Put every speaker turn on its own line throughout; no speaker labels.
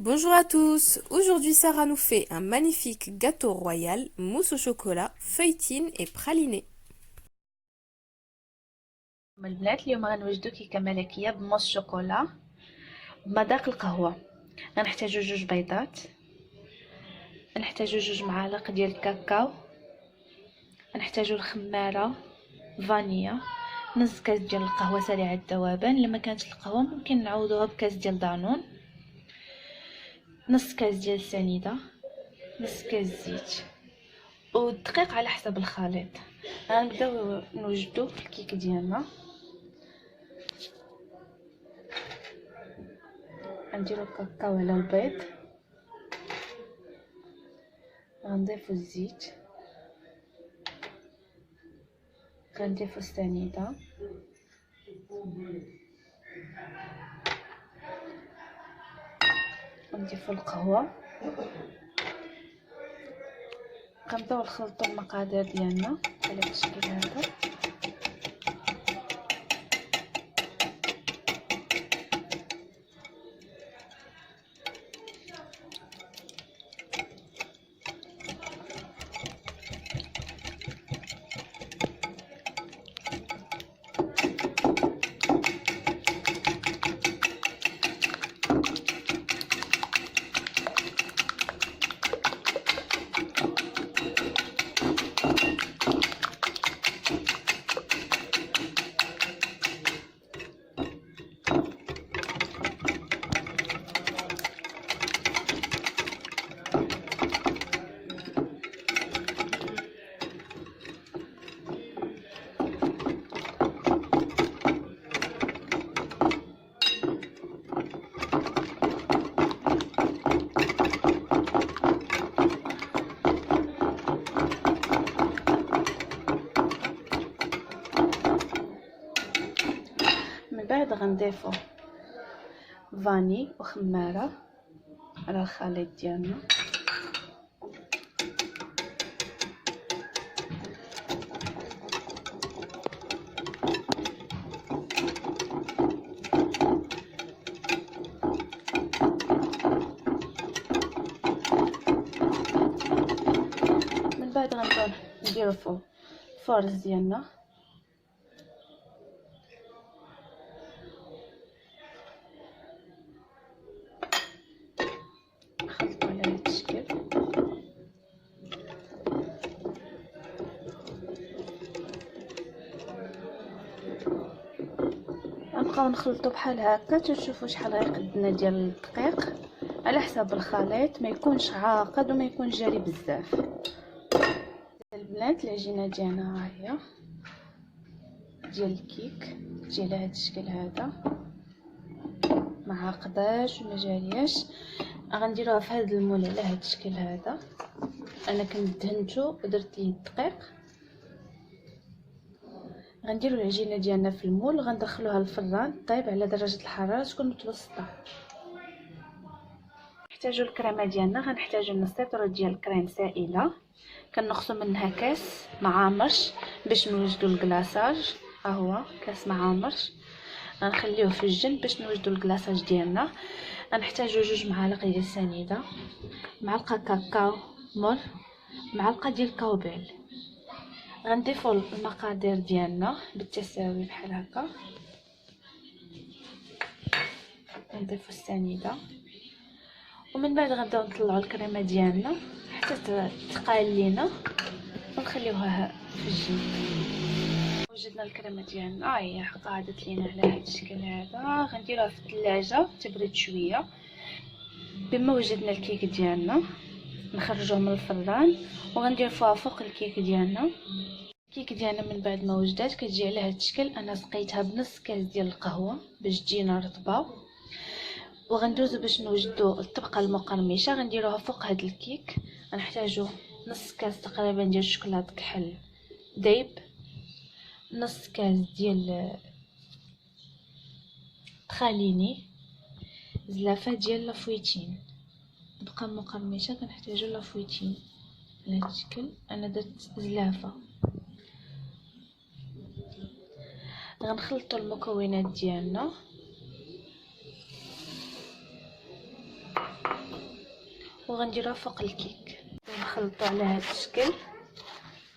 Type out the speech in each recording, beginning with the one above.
Bonjour à tous, aujourd'hui Sarah nous fait un magnifique gâteau royal, mousse au chocolat, feuilletine et praliné.
البنات اليوم غنوجدو كيكه ملكيه بموس شوكولا بمذاق القهوه. غنحتاجو 2 بيضات، غنحتاجو 2 معالق ديال الكاكاو، غنحتاجو الخماره، فانيا، نص كاس ديال القهوه سريعه الذوبان. الا ما كانتش القهوه ممكن نعوضوها بكاس ديال دانون، نص كاس ديال السنيده، نص كاس زيت والدقيق على حسب الخليط. غنبداو نوجدو في الكيك ديالنا. غنديرو الكاكاو على البيض، غنضيفو الزيت، غنضيفو السنيده، غنضيفو القهوه. غنبداو نخلطو المقادير ديالنا على الشكل هذا. من بعد غنضيفو فاني وخماره على الخليط ديالنا. من بعد غنبداو نديرو فوق الفرز ديالنا، نخلطو على هاد الشكل. غنبقاو نخلطو بحال هكا تشوفوا شحال غيقدنا ديال الدقيق على حساب الخليط، ما يكونش عاقد وما يكونش جاري بزاف. البنات العجينه ديالنا ها هي ديال الكيك، تجي على هاد الشكل هذا، ما عاقداش وما جارياش. غنديروها في هذا المول على هاد الشكل هذا. انا كنت دهنتو ودرت ليه الدقيق. غنديرو العجينه ديالنا في المول، غندخلوها للفران طيب على درجه الحراره تكون متوسطه. نحتاجو الكريمه ديالنا، غنحتاجو نص لتر ديال الكريم سائله، كنقصو منها كاس معامرش باش نوجدو الكلاصاج. ها هو كاس معامرش، غنخليوه في الجنب باش نوجدو الكلاصاج ديالنا. غنحتاجو 2 معالق ديال السنيده، معلقه كاكاو مر، معلقه ديال الكاوبيل. غنضيفو المقادير ديالنا بالتساوي بحال هكا. غنضيفو السنيده ومن بعد غنبداو نطلعو الكريمه ديالنا حتى تقال لينا ونخليوها في الجنب. وجدنا الكريمه ديالنا هي قعدت لينا على هذا الشكل هذا. غنديروها في الثلاجه تبرد شويه. بما وجدنا الكيك ديالنا نخرجوه من الفران وغندير فوق الكيك ديالنا. الكيك ديالنا من بعد ما وجدات كتجي على هذا الشكل. انا سقيتها بنص كاس ديال القهوه باش تجينا رطبه. وغندوزو باش نوجدو الطبقه المقرمشه، غنديروها فوق هذا الكيك. غنحتاجو نص كاس تقريبا ديال الشوكولاط كحل دايب، نص كاس ديال تخاليني، زلافه ديال لافويتين، طبقه مقرمشه كنحتاجو لافويتين على هذا الشكل. انا درت زلافه. غنخلطوا المكونات ديالنا وغنديروها فوق الكيك ونخلطو على هذا الشكل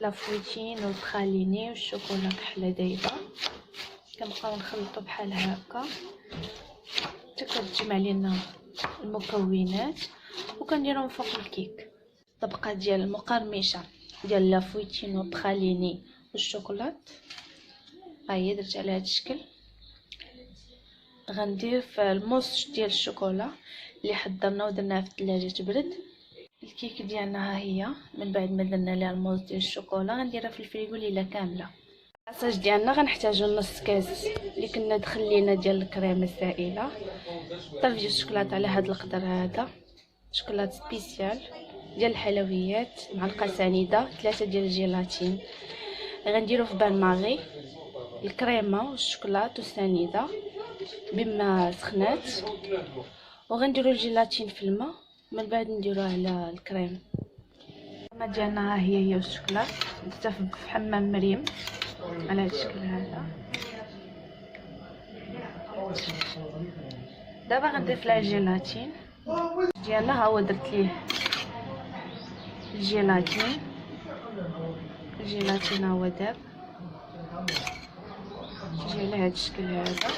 لا فويتين والبخاليني والشوكولا كحله دايبه. كنبقاو نخلطو بحال هكا حتى كتجمع لينا المكونات وكنديرهم فوق الكيك. الطبقه ديال المقرمشه ديال لا فويتين والبخاليني والشوكولات ها هي درت على هذا الشكل. غندير في الموس ديال الشوكولا اللي حضرنا ودرناها في الثلاجه تبرد. الكيك ديالنا ها هي من بعد ما درنا ليها الموس ديال الشوكولا غنديرها في الفريغو ليله كامله. العصاج ديالنا غنحتاجو نص كاس اللي كنا دخلينا ديال الكريمه السائله، طرف ديال الشوكولاته على هذا القدر هذا، شوكولاته سبيسيال ديال الحلويات، معلقه سنيده، 3 ديال الجيلاتين. غنديرو في بان ماغي الكريمه والشوكولاته والسنيده بما سخنات، وغنديرو الجيلاتين في الماء من بعد نديروه على الكريم. الكريمه ديالنا ها هي والشوكولاط درتها في حمام مريم على هذا الشكل هذا. دابا غنضيف لها الجيلاتين ديالنا، ها هو درت ليه الجيلاتين ها هو داب تجي على هذا الشكل هذا.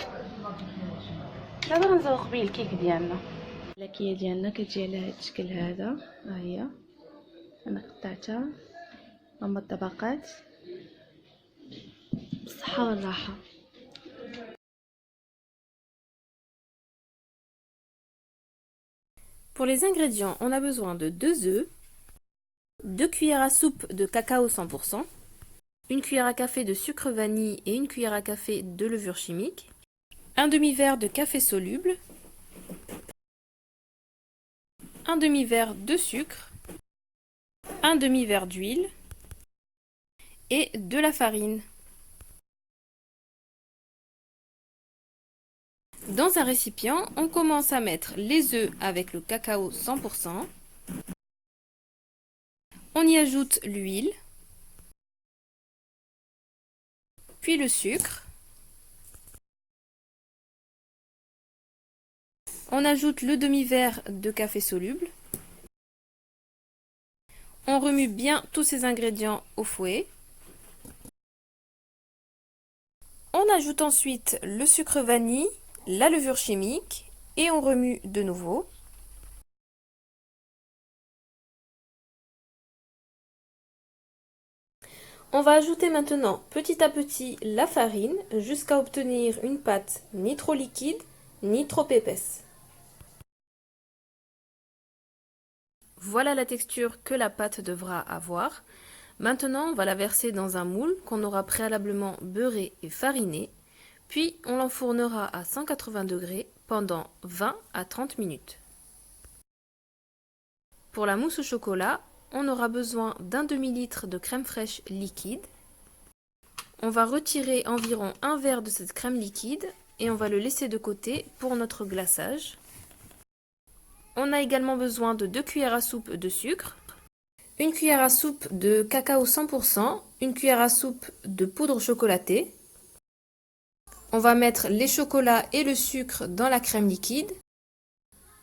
دابا غنزوق به الكيك ديالنا. الكيكه ديالنا كتجي على هذا الشكل هذا، ها هي انا قطعتها هما الطبقات بالصحه والراحه.
Pour les ingrédients, on a besoin de 2 œufs, 2 cuillères à soupe de cacao 100%, une cuillère à café de sucre vanille et une cuillère à café de levure chimique, un demi-verre de café soluble, un demi-verre de sucre, un demi-verre d'huile et de la farine. Dans un récipient, on commence à mettre les œufs avec le cacao 100%. On y ajoute l'huile, puis le sucre. On ajoute le demi-verre de café soluble. On remue bien tous ces ingrédients au fouet. On ajoute ensuite le sucre vanille, la levure chimique et on remue de nouveau. On va ajouter maintenant petit à petit la farine jusqu'à obtenir une pâte ni trop liquide ni trop épaisse. Voilà la texture que la pâte devra avoir. Maintenant, on va la verser dans un moule qu'on aura préalablement beurré et fariné, puis on l'enfournera à 180 degrés pendant 20 à 30 minutes. Pour la mousse au chocolat, on aura besoin d'un demi-litre de crème fraîche liquide. On va retirer environ un verre de cette crème liquide et on va le laisser de côté pour notre glaçage. On a également besoin de 2 cuillères à soupe de sucre, une cuillère à soupe de cacao 100%, une cuillère à soupe de poudre chocolatée. On va mettre les chocolats et le sucre dans la crème liquide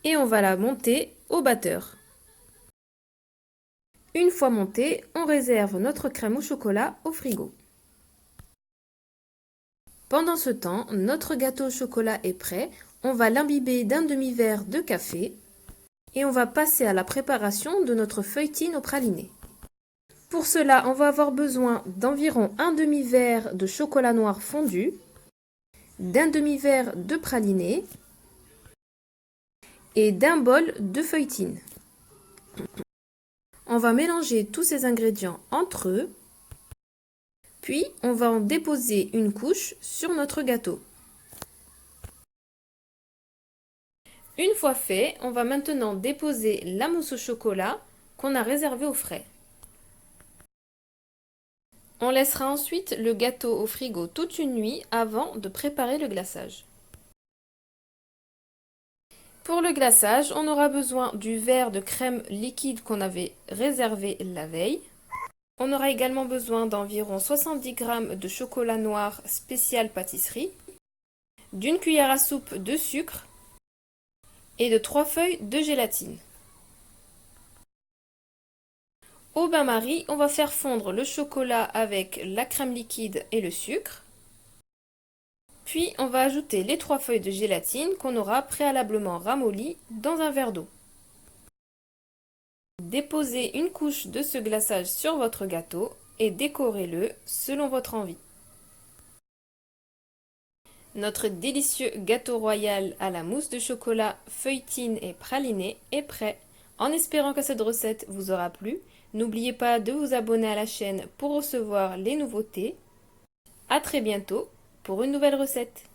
et on va la monter au batteur. Une fois montée, on réserve notre crème au chocolat au frigo. Pendant ce temps, notre gâteau au chocolat est prêt. On va l'imbiber d'un demi-verre de café et on va passer à la préparation de notre feuilletine au praliné. Pour cela, on va avoir besoin d'environ un demi-verre de chocolat noir fondu, d'un demi-verre de praliné et d'un bol de feuilletine. On va mélanger tous ces ingrédients entre eux, puis on va en déposer une couche sur notre gâteau. Une fois fait, on va maintenant déposer la mousse au chocolat qu'on a réservée au frais. On laissera ensuite le gâteau au frigo toute une nuit avant de préparer le glaçage. Pour le glaçage, on aura besoin du verre de crème liquide qu'on avait réservé la veille. On aura également besoin d'environ 70 g de chocolat noir spécial pâtisserie, d'une cuillère à soupe de sucre et de 3 feuilles de gélatine. Au bain-marie, on va faire fondre le chocolat avec la crème liquide et le sucre. Puis on va ajouter les 3 feuilles de gélatine qu'on aura préalablement ramollies dans un verre d'eau. Déposez une couche de ce glaçage sur votre gâteau et décorez-le selon votre envie. Notre délicieux gâteau royal à la mousse de chocolat, feuilletine et praliné est prêt. En espérant que cette recette vous aura plu, n'oubliez pas de vous abonner à la chaîne pour recevoir les nouveautés. À très bientôt pour une nouvelle recette.